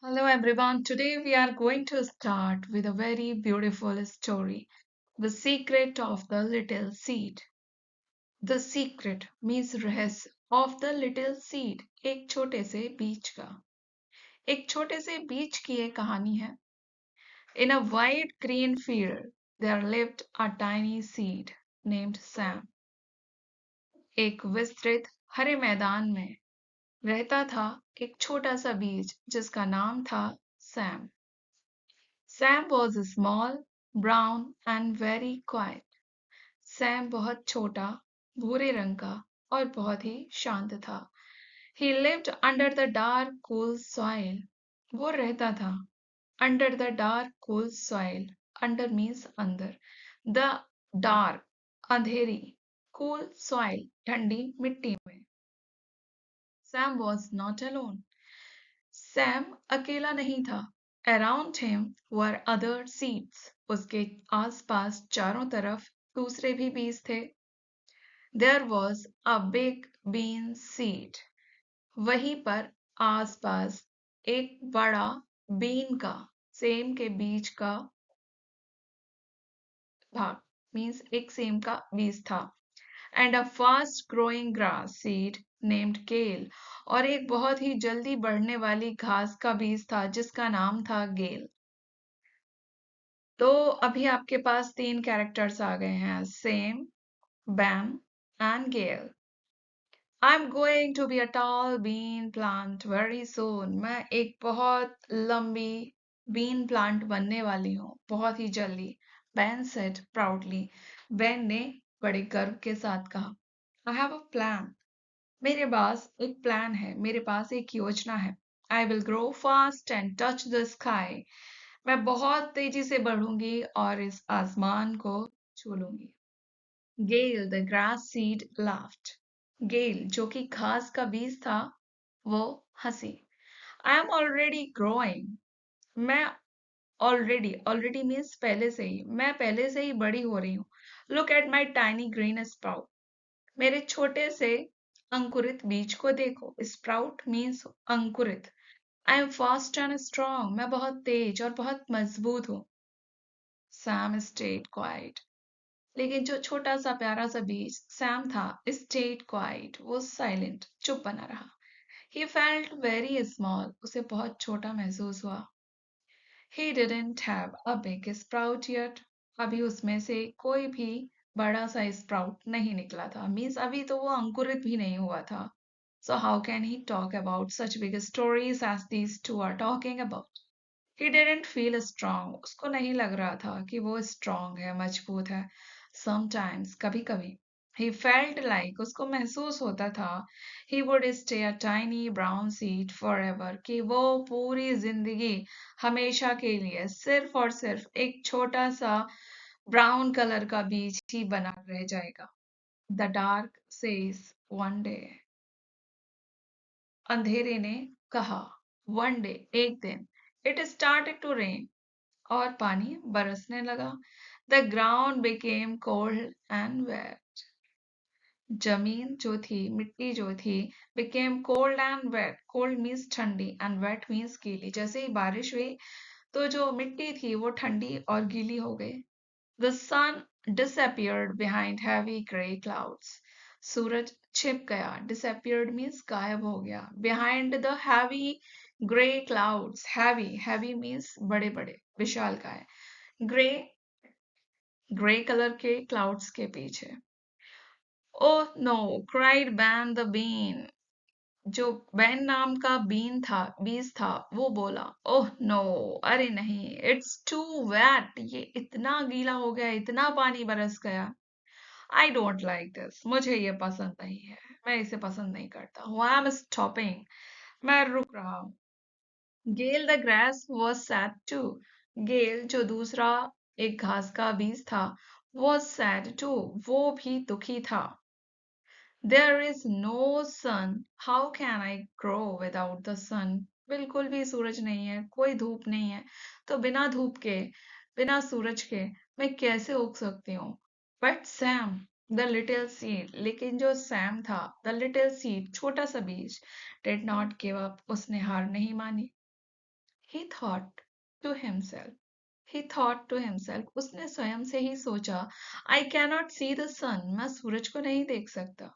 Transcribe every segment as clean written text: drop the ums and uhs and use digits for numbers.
Hello everyone. Today we are going to start with a very beautiful story. The Secret of the Little Seed. The secret means रहस्य of the little seed. एक छोटे से बीज का एक छोटे से बीज की ये कहानी है. In a wide green field there lived a tiny seed named Sam. एक विस्तृत हरे मैदान में रहता था एक छोटा सा बीज जिसका नाम था Sam. Sam was small, brown and very quiet. Sam बहुत छोटा, भूरे रंग का और बहुत ही शांत था. He lived under the dark, cool soil. वो रहता था under the dark, cool soil. Under means अंदर. The dark, Andheri. Cool soil, ठंडी मिट्टी में. Sam was not alone. Sam अकेला नहीं था. Around him were other seeds. उसके आसपास चारों तरफ दूसरे भी बीज थे. There was a big bean seed. वहीं पर आसपास एक बड़ा बीन का सेम के बीज का भाग मीन्स एक सेम का बीज था. And a fast growing grass seed named kale. और एक बहुत ही जल्दी बढ़ने वाली घास का बीज था जिसका नाम था गेल. तो अभी आपके पास तीन कैरेक्टर्स आ गए हैं. Sam, Bam and Gail. I'm going to be a tall bean plant very soon. मैं एक बहुत लंबी बीन प्लांट बनने वाली हूँ बहुत ही जल्दी. Ben said proudly. Ben ने बड़े गर्व के साथ कहा. I have a plan. मेरे पास एक प्लान है. मेरे पास एक योजना है. I will grow fast and touch the sky. मैं बहुत तेजी से बढ़ूंगी और इस आसमान को छू लूंगी. Gale, the grass seed, laughed. Gale, जो कि घास का बीज था, वो हंसी. I am already growing. मैं already means पहले से ही. मैं पहले से ही बड़ी हो रही हूँ. Look at my tiny green sprout. मेरे छोटे से अंकुरित बीज को देखो. Sprout means अंकुरित. I am fast and strong. मैं बहुत तेज और बहुत मजबूत हूँ. Sam stayed quiet. लेकिन जो छोटा सा प्यारा सा बीज सैम था स्टेड क्वाइट. वो साइलेंट चुप बना रहा. He felt very small. उसे बहुत छोटा महसूस हुआ. He didn't have a big sprout yet. अभी उसमें से कोई भी बड़ा सा स्प्राउट नहीं निकला था. मीन्स अभी तो वो अंकुरित भी नहीं हुआ था. So how can he talk about such big stories as these two are talking about. He didn't feel strong. उसको नहीं लग रहा था कि वो strong है, मजबूत है. Sometimes, कभी-कभी. He felt like उसको महसूस होता था he would stay a tiny brown seed forever. कि वो पूरी जिंदगी हमेशा के लिए सिर्फ और सिर्फ एक छोटा सा ब्राउन कलर का बीज ही बना रह जाएगा. The dark says one day. अंधेरे ने कहा. One day, एक दिन. It started to rain. और पानी बरसने लगा. The ground became cold and wet. जमीन जो थी, मिट्टी जो थी, became cold and wet. Cold means ठंडी and wet means गीली. जैसे ही बारिश हुई तो जो मिट्टी थी वो ठंडी और गीली हो गई. The sun disappeared behind heavy grey clouds. सूरज छिप गया. Disappeared means गायब हो गया. Behind the heavy grey clouds. Heavy means बड़े बड़े विशालकाय. ग्रे ग्रे कलर के क्लाउड्स के पीछे. Oh no cried Ben the bean. जो बैन नाम का बीज था वो बोला. ओह नो अरे नहीं. It's too wet. ये इतना गीला हो गया, इतना पानी बरस गया. I don't like this. मुझे ये पसंद नहीं है. मैं इसे पसंद नहीं करता. I am stopping. मैं रुक रहा हूँ. Gail the grass was sad too. Gail जो दूसरा एक घास का बीज था वॉज सैड टू. वो भी दुखी था. There is no sun. How can I grow without the sun. बिल्कुल भी सूरज नहीं है, कोई धूप नहीं है, तो बिना धूप के, बिना सूरज के मैं कैसे उग सकती हूँ. But Sam the little seed. लेकिन जो सैम था, द लिटिल सीड छोटा सा बीज, डिड नॉट गिव अप. उसने हार नहीं मानी. He thought to himself. He thought to himself. उसने स्वयं से ही सोचा. I cannot see the sun. मैं सूरज को नहीं देख सकता.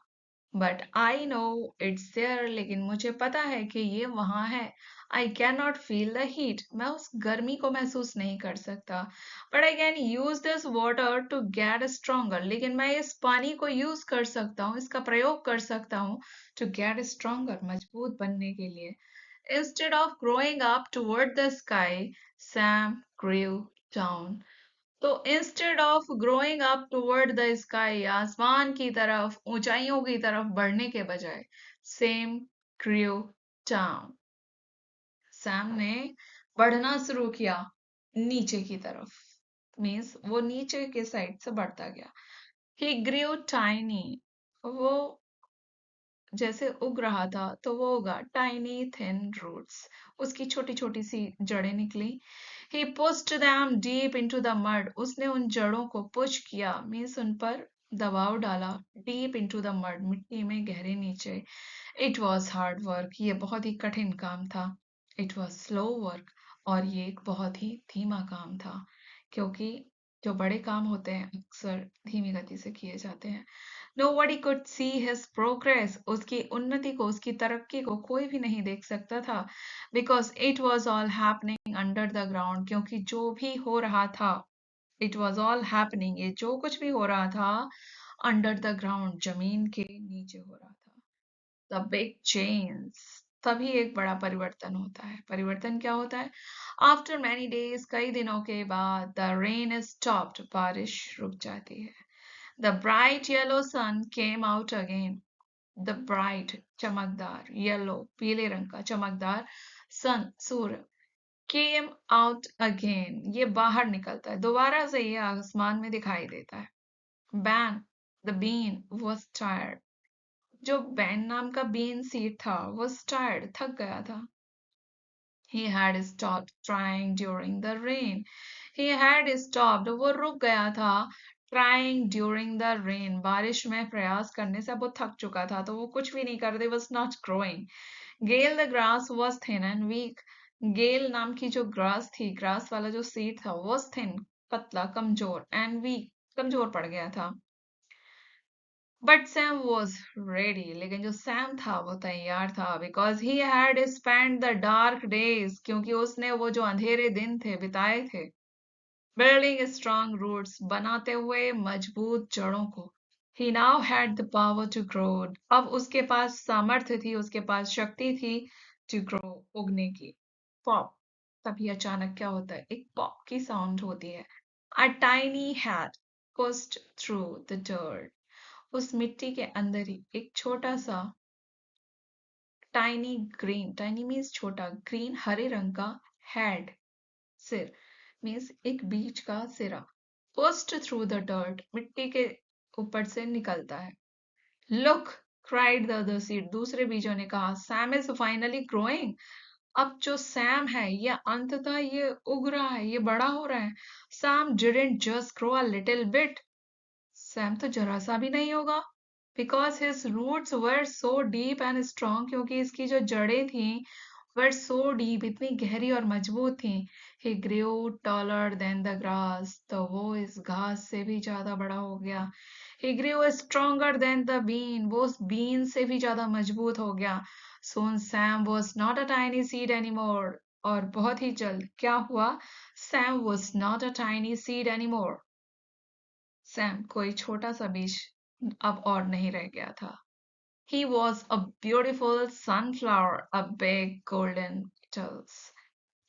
But I know it's there, लेकिन मुझे पता है कि ये वहां है. I can not feel the heat, मैं उस गर्मी को महसूस नहीं कर सकता. But I can use this water to get stronger, लेकिन मैं इस पानी को यूज कर सकता हूँ, इसका प्रयोग कर सकता हूँ टू गेट स्ट्रोंगर, मजबूत बनने के लिए. Instead of growing up toward the sky, Sam grew down. तो instead of growing up toward the sky, आसमान की तरफ, ऊंचाइयों की तरफ बढ़ने के बजाय, सेम ग्रू डाउन, सैम ने बढ़ना शुरू किया नीचे की तरफ. मीन्स वो नीचे के साइड से बढ़ता गया. ही ग्रू टाइनी, वो जैसे उग रहा था तो वो उगा. टाइनी थिन रूट्स, उसकी छोटी छोटी सी जड़ें निकली. He pushed them deep into the mud, उसने उन जड़ों को पुश किया, मीन्स उन पर दबाव डाला. डीप इनटू द मड, मिट्टी में गहरे नीचे. इट वॉज हार्ड वर्क, ये बहुत ही कठिन काम था. इट वॉज स्लो वर्क, और ये एक बहुत ही धीमा काम था, क्योंकि जो बड़े काम होते हैं अक्सर धीमी गति से किए जाते हैं. Nobody could see his progress, उसकी उन्नति को, उसकी तरक्की को कोई भी नहीं देख सकता था. Because it was all happening under the ground, क्योंकि जो भी हो रहा था, it was all happening, ये जो कुछ भी हो रहा था, under the ground, जमीन के नीचे हो रहा था. The big change, तभी एक बड़ा परिवर्तन होता है. परिवर्तन क्या होता है? After many days, कई दिनों के बाद, the rain is stopped, बारिश रुक जाती है. The bright yellow sun came out again. The bright, चमकदार, yellow, पीले रंग का चमकदार, sun, सूर्य, came out again. ये बाहर निकलता है, दोबारा से ये आसमान में दिखाई देता है. Ben, the bean, was tired. जो बैन नाम का बीन सीड था, was tired, थक गया था. He had stopped trying during the rain. He had stopped, वो रुक गया था. Trying during the rain, बारिश में प्रयास करने से वो थक चुका था, तो वो कुछ भी नहीं कर रहे. Was not growing. Gale the grass was thin and weak. गेल नाम की जो ग्रास थी, ग्रास वाला जो सीड था, was thin, पतला, कमजोर, and weak, कमजोर पड़ गया था. बट सैम वॉज रेडी, लेकिन जो सैम था वो तैयार था. Because he had spend the dark days, क्योंकि उसने वो जो अंधेरे दिन थे बिताए थे बिल्डिंग स्ट्रॉन्ग रूट्स, बनाते हुए मजबूत जड़ों को. He now had the power to grow, अब उसके पास सामर्थ्य थी, उसके पास शक्ति थी टू ग्रो, उगने की. पॉप, तभी अचानक क्या होता है, एक पॉप की साउंड होती है. A tiny had pushed through the dirt, उस मिट्टी के अंदर ही एक छोटा सा टाइनी ग्रीन, टाइनी मीन्स छोटा, ग्रीन हरे रंग का, हेड सिर, मीन्स एक बीज का सिरा, पोस्ट थ्रू द डर्ट, मिट्टी के ऊपर से निकलता है. Look, cried the other seed, दूसरे बीजों ने कहा. सैम इज फाइनली ग्रोइंग, अब जो सैम है ये अंततः ये उग रहा है, ये बड़ा हो रहा है. Sam didn't just grow a little bit, Sam तो जरा सा भी नहीं होगा. Because his roots were so deep and strong, क्योंकि इसकी जो जड़ें थी वर सो डीप, इतनी गहरी और मजबूत थी. He grew taller than the grass, तो वो इस घास से भी ज्यादा बड़ा हो गया. He grew stronger than the bean, वो उस बीन से भी ज्यादा मजबूत हो गया. Soon Sam was not a tiny seed anymore, और बहुत ही जल्द क्या हुआ, Sam was not a tiny seed anymore, Sam कोई छोटा सा बीज अब और नहीं रह गया था. He was a beautiful sunflower, a big golden petals.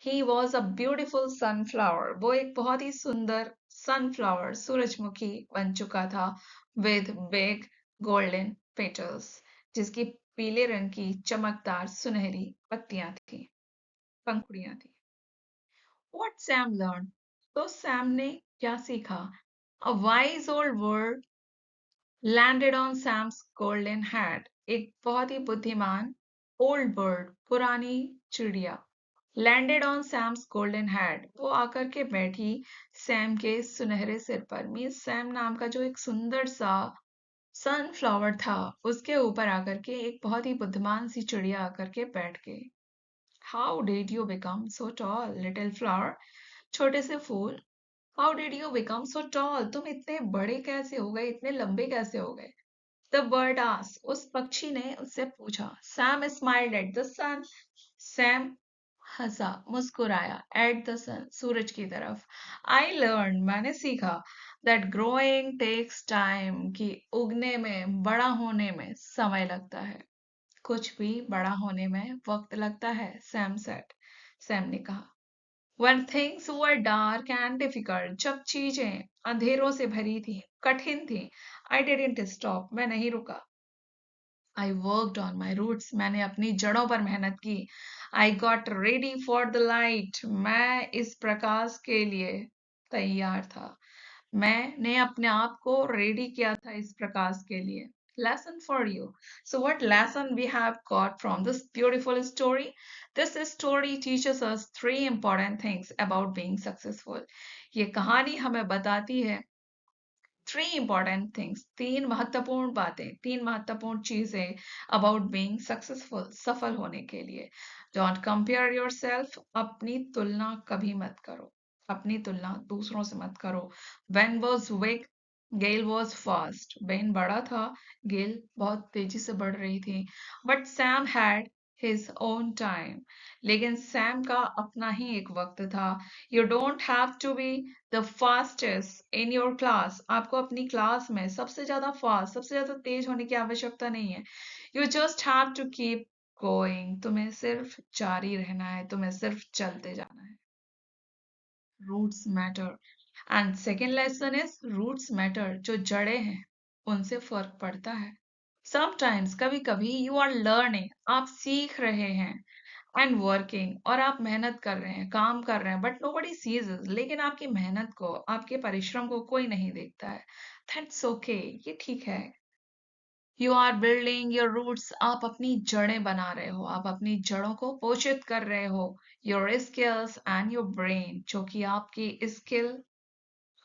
He was a beautiful sunflower. वो एक बहुत ही सुंदर sunflower, सूरजमुखी बन चुका था, with big golden petals, जिसकी पीले रंग की चमकदार सुनहरी पत्तियां थी, पंखुड़ियां थी. What Sam learned? तो सैम ने क्या सीखा? A wise old word landed on Sam's golden hat. एक बहुत ही बुद्धिमान old bird, पुरानी चिड़िया, landed on Sam's golden hat, वो आकर के बैठी सैम के सुनहरे सिर पर. मीन्स सैम नाम का जो एक सुंदर सा सनफ्लावर था, उसके ऊपर आकर के एक बहुत ही बुद्धिमान सी चिड़िया आकर के बैठ गई. How did you become so tall little flower, छोटे से फूल, how did you become so tall, तुम इतने बड़े कैसे हो गए, इतने लंबे कैसे हो गए। द बर्ड आस्क्ड, उस पक्षी ने उससे पूछा। Sam smiled at the sun, Sam हंसा, मुस्कुराया, एट द सन, सूरज की तरफ। आई लर्न, मैंने सीखा, दैट ग्रोइंग टेक्स टाइम, कि उगने में, बड़ा होने में समय लगता है। कुछ भी बड़ा होने में वक्त लगता है, सैम सेड, सैम ने कहा। When things were dark and difficult, जब चीजें अंधेरों से भरी थी, कठिन थी, I didn't stop, मैं नहीं रुका। I worked on my roots, मैंने अपनी जड़ों पर मेहनत की। I got ready for the light, मैं इस प्रकाश के लिए तैयार था। मैंने अपने आप को रेडी किया था इस प्रकाश के लिए। Lesson for you. So what lesson we have got from this beautiful story? This story teaches us three important things about being successful. ये कहानी हमें बताती है थ्री इंपॉर्टेंट थिंग्स, तीन महत्वपूर्ण बातें, तीन महत्वपूर्ण चीजें अबाउट बीइंग सक्सेसफुल, सफल होने के लिए। डोंट कंपेयर योरसेल्फ, अपनी तुलना कभी मत करो, अपनी तुलना दूसरों से मत करो। Ben was big, Gail was fast, Ben बड़ा था, गेल बहुत तेजी से बढ़ रही थी। But Sam had his own time, लेकिन सैम का अपना ही एक वक्त था। You don't have to be the fastest in your class, आपको अपनी क्लास में सबसे ज्यादा फास्ट, सबसे ज्यादा तेज होने की आवश्यकता नहीं है। You just have to keep going, तुम्हें सिर्फ जारी रहना है, तुम्हें सिर्फ चलते जाना है। Roots matter, and second lesson is roots matter, जो जड़ें हैं उनसे फर्क पड़ता है। समटाइम्स, कभी कभी, यू आर लर्निंग, आप सीख रहे हैं, एंड वर्किंग, और आप मेहनत कर रहे हैं, काम कर रहे हैं, बट नोबडी सीज, लेकिन आपकी मेहनत को, आपके परिश्रम को कोई नहीं देखता है। दैट्स ओके, ये ठीक है। You are building your roots, आप अपनी जड़ें बना रहे हो, आप अपनी जड़ों को पोषित कर रहे हो। Your skills and your brain, जो कि आपकी स्किल,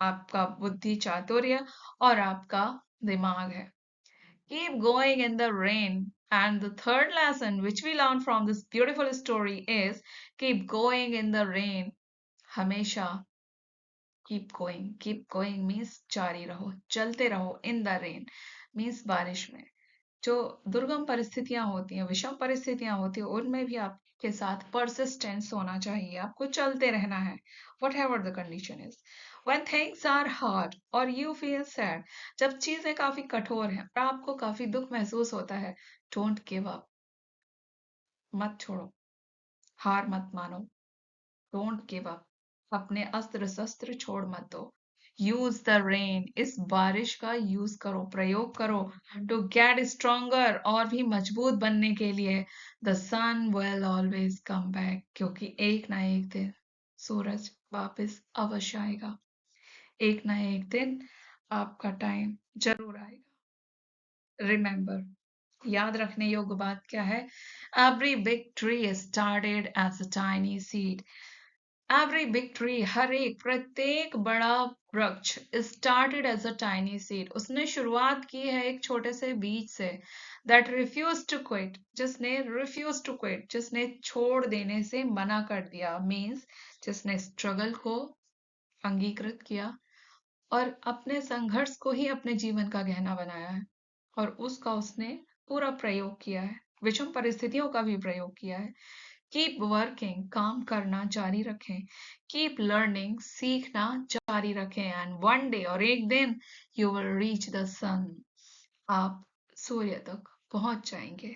आपका बुद्धि चातुर्य और आपका दिमाग है। Keep going in the rain. And the third lesson which we learn from this beautiful story is keep going in the rain. हमेशा keep going means जारी रहो, चलते रहो, in the rain means बारिश में। जो दुर्गम परिस्थितियां होती हैं, विषम परिस्थितियां होती हैं, उनमें भी आपके साथ परसिस्टेंस होना चाहिए, आपको चलते रहना है, whatever the condition is. When things are hard or you feel sad, जब चीजें काफी कठोर हैं और आपको काफी दुख महसूस होता है, don't give up, मत छोड़ो, हार मत मानो, डोंट गिव अप, अपने अस्त्र शस्त्र छोड़ मत दो। यूज द रेन, इस बारिश का यूज करो, प्रयोग करो, टू गेट स्ट्रोंगर, और भी मजबूत बनने के लिए। The sun will always come back, क्योंकि एक ना एक दिन सूरज वापस अवश्य आएगा, एक ना एक दिन आपका टाइम जरूर आएगा। रिमेंबर, याद रखने योग्य बात क्या है? Every big tree started as a tiny seed, every big tree, हर एक, प्रत्येक बड़ा वृक्ष, started as a tiny seed, उसने शुरुआत की है एक छोटे से बीज से। दैट रिफ्यूज टू क्विट, जिसने रिफ्यूज टू क्विट, जिसने छोड़ देने से मना कर दिया, मीन्स जिसने स्ट्रगल को अंगीकृत किया और अपने संघर्ष को ही अपने जीवन का गहना बनाया है, और उसका उसने पूरा प्रयोग किया है, विषम परिस्थितियों का भी प्रयोग किया है। कीप वर्किंग, काम करना जारी रखें। कीप लर्निंग, सीखना जारी रखें। एंड वन डे, और एक दिन, यू विल रीच द सन, आप सूर्य तक पहुंच जाएंगे।